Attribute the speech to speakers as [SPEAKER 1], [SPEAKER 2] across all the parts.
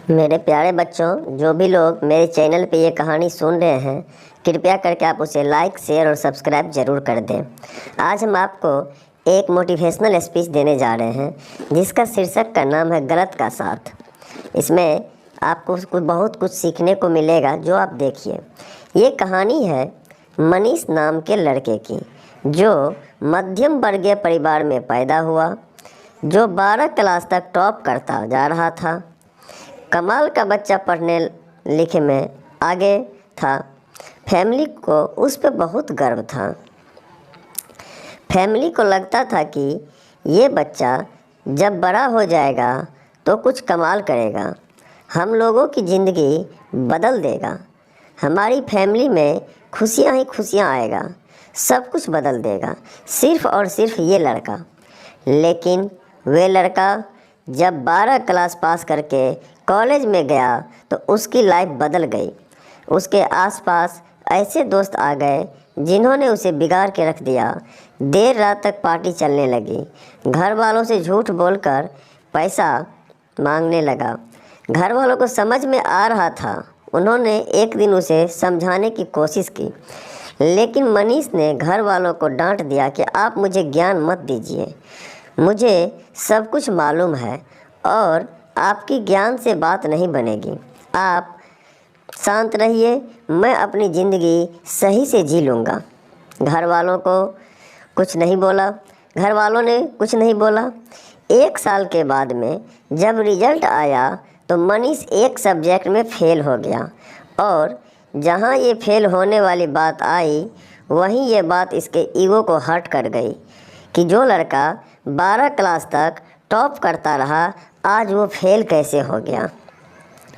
[SPEAKER 1] मेरे प्यारे बच्चों, जो भी लोग मेरे चैनल पे ये कहानी सुन रहे हैं, कृपया करके आप उसे लाइक, शेयर और सब्सक्राइब ज़रूर कर दें। आज हम आपको एक मोटिवेशनल स्पीच देने जा रहे हैं, जिसका शीर्षक का नाम है गलत का साथ। इसमें आपको बहुत कुछ सीखने को मिलेगा, जो आप देखिए। ये कहानी है मनीष नाम के लड़के की, जो मध्यम वर्गीय परिवार में पैदा हुआ, जो 12 क्लास तक टॉप करता जा रहा था। कमाल का बच्चा, पढ़ने लिखे में आगे था। फैमिली को उस पर बहुत गर्व था। फैमिली को लगता था कि ये बच्चा जब बड़ा हो जाएगा तो कुछ कमाल करेगा, हम लोगों की ज़िंदगी बदल देगा, हमारी फैमिली में खुशियाँ ही खुशियाँ आएगा, सब कुछ बदल देगा, सिर्फ़ और सिर्फ ये लड़का। लेकिन वे लड़का जब 12 क्लास पास करके कॉलेज में गया तो उसकी लाइफ बदल गई। उसके आसपास ऐसे दोस्त आ गए जिन्होंने उसे बिगाड़ के रख दिया। देर रात तक पार्टी चलने लगी। घर वालों से झूठ बोलकर पैसा मांगने लगा। घर वालों को समझ में आ रहा था। उन्होंने एक दिन उसे समझाने की कोशिश की, लेकिन मनीष ने घर वालों को डांट दिया कि आप मुझे ज्ञान मत दीजिए, मुझे सब कुछ मालूम है और आपकी ज्ञान से बात नहीं बनेगी। आप शांत रहिए, मैं अपनी ज़िंदगी सही से जी लूँगा। घर वालों ने कुछ नहीं बोला। 1 साल के बाद में जब रिजल्ट आया तो मनीष एक सब्जेक्ट में फेल हो गया, और जहाँ ये फेल होने वाली बात आई, वहीं ये बात इसके ईगो को हर्ट कर गई कि जो लड़का 12 क्लास तक टॉप करता रहा, आज वो फेल कैसे हो गया।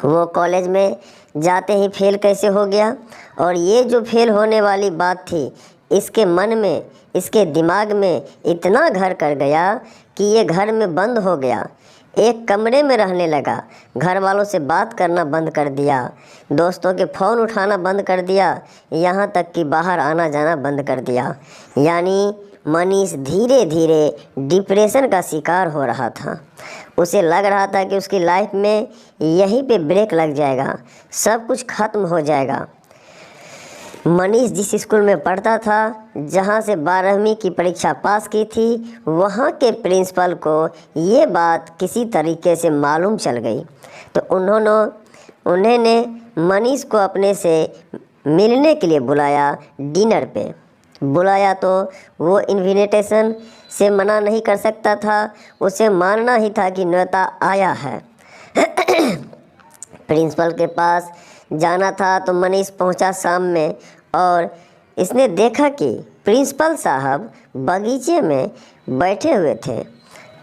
[SPEAKER 1] वो कॉलेज में जाते ही फेल कैसे हो गया। और ये जो फेल होने वाली बात थी, इसके मन में, इसके दिमाग में इतना घर कर गया कि ये घर में बंद हो गया, एक कमरे में रहने लगा। घर वालों से बात करना बंद कर दिया, दोस्तों के फ़ोन उठाना बंद कर दिया, यहाँ तक कि बाहर आना जाना बंद कर दिया। यानी मनीष धीरे धीरे डिप्रेशन का शिकार हो रहा था। उसे लग रहा था कि उसकी लाइफ में यहीं पे ब्रेक लग जाएगा, सब कुछ खत्म हो जाएगा। मनीष जिस स्कूल में पढ़ता था, जहाँ से 12वीं की परीक्षा पास की थी, वहाँ के प्रिंसिपल को ये बात किसी तरीके से मालूम चल गई। तो उन्होंने मनीष को अपने से मिलने के लिए बुलाया। डिनर पे बुलाया तो वो इन्विटेशन से मना नहीं कर सकता था, उसे मानना ही था कि न्योता आया है। प्रिंसिपल के पास जाना था तो मनीष पहुंचा शाम में, और इसने देखा कि प्रिंसिपल साहब बगीचे में बैठे हुए थे,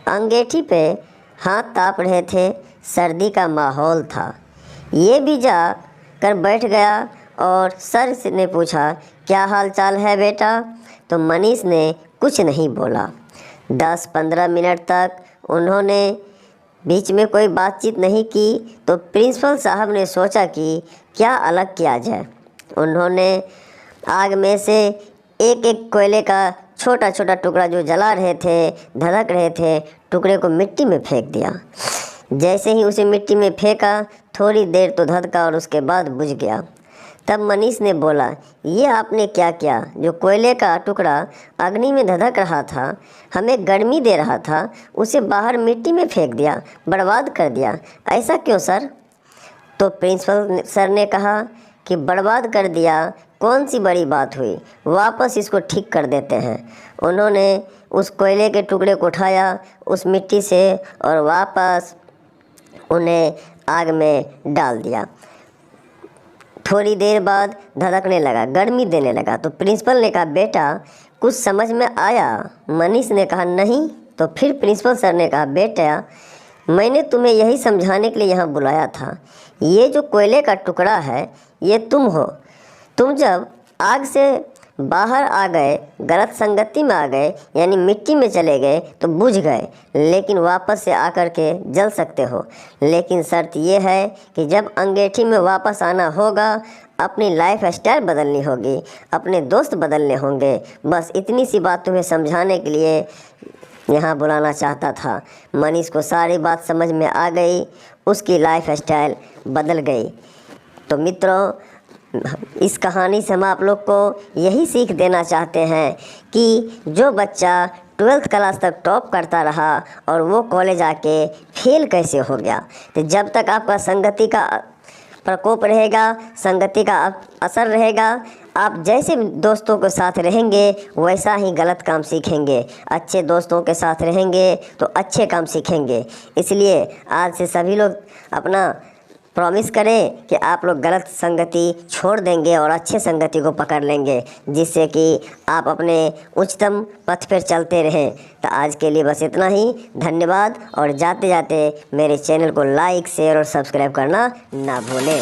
[SPEAKER 1] अंगीठी पे हाथ ताप रहे थे, सर्दी का माहौल था। ये भी जा कर बैठ गया और सर ने पूछा, क्या हाल चाल है बेटा। तो मनीष ने कुछ नहीं बोला। 10-15 मिनट तक उन्होंने बीच में कोई बातचीत नहीं की। तो प्रिंसिपल साहब ने सोचा कि क्या अलग किया जाए। उन्होंने आग में से एक कोयले का छोटा छोटा टुकड़ा जो जला रहे थे, धधक रहे थे, टुकड़े को मिट्टी में फेंक दिया। जैसे ही उसे मिट्टी में फेंका, थोड़ी देर तो धधका और उसके बाद बुझ गया। तब मनीष ने बोला, ये आपने क्या किया। जो कोयले का टुकड़ा अग्नि में धधक रहा था, हमें गर्मी दे रहा था, उसे बाहर मिट्टी में फेंक दिया, बर्बाद कर दिया। ऐसा क्यों सर। तो प्रिंसिपल सर ने कहा कि बर्बाद कर दिया, कौन सी बड़ी बात हुई, वापस इसको ठीक कर देते हैं। उन्होंने उस कोयले के टुकड़े को उठाया उस मिट्टी से और वापस उन्हें आग में डाल दिया। थोड़ी देर बाद धधकने लगा, गर्मी देने लगा। तो प्रिंसिपल ने कहा, बेटा कुछ समझ में आया। मनीष ने कहा, नहीं। तो फिर प्रिंसिपल सर ने कहा, बेटा मैंने तुम्हें यही समझाने के लिए यहाँ बुलाया था। ये जो कोयले का टुकड़ा है, ये तुम हो। तुम जब आग से बाहर आ गए, गलत संगति में आ गए, यानी मिट्टी में चले गए तो बुझ गए, लेकिन वापस से आकर के जल सकते हो। लेकिन शर्त ये है कि जब अंगीठी में वापस आना होगा, अपनी लाइफ स्टाइल बदलनी होगी, अपने दोस्त बदलने होंगे। बस इतनी सी बात तुम्हें समझाने के लिए यहाँ बुलाना चाहता था। मनीष को सारी बात समझ में आ गई, उसकी लाइफ स्टाइल बदल गई। तो मित्रों, इस कहानी से हम आप लोग को यही सीख देना चाहते हैं कि जो बच्चा 12th क्लास तक टॉप करता रहा और वो कॉलेज आके फेल कैसे हो गया, तो जब तक आपका संगति का प्रकोप रहेगा, संगति का असर रहेगा, आप जैसे दोस्तों के साथ रहेंगे वैसा ही गलत काम सीखेंगे। अच्छे दोस्तों के साथ रहेंगे तो अच्छे काम सीखेंगे। इसलिए आज से सभी लोग अपना प्रॉमिस करें कि आप लोग गलत संगति छोड़ देंगे और अच्छे संगति को पकड़ लेंगे, जिससे कि आप अपने उच्चतम पथ पर चलते रहें। तो आज के लिए बस इतना ही। धन्यवाद। और जाते जाते मेरे चैनल को लाइक, शेयर और सब्सक्राइब करना ना भूलें।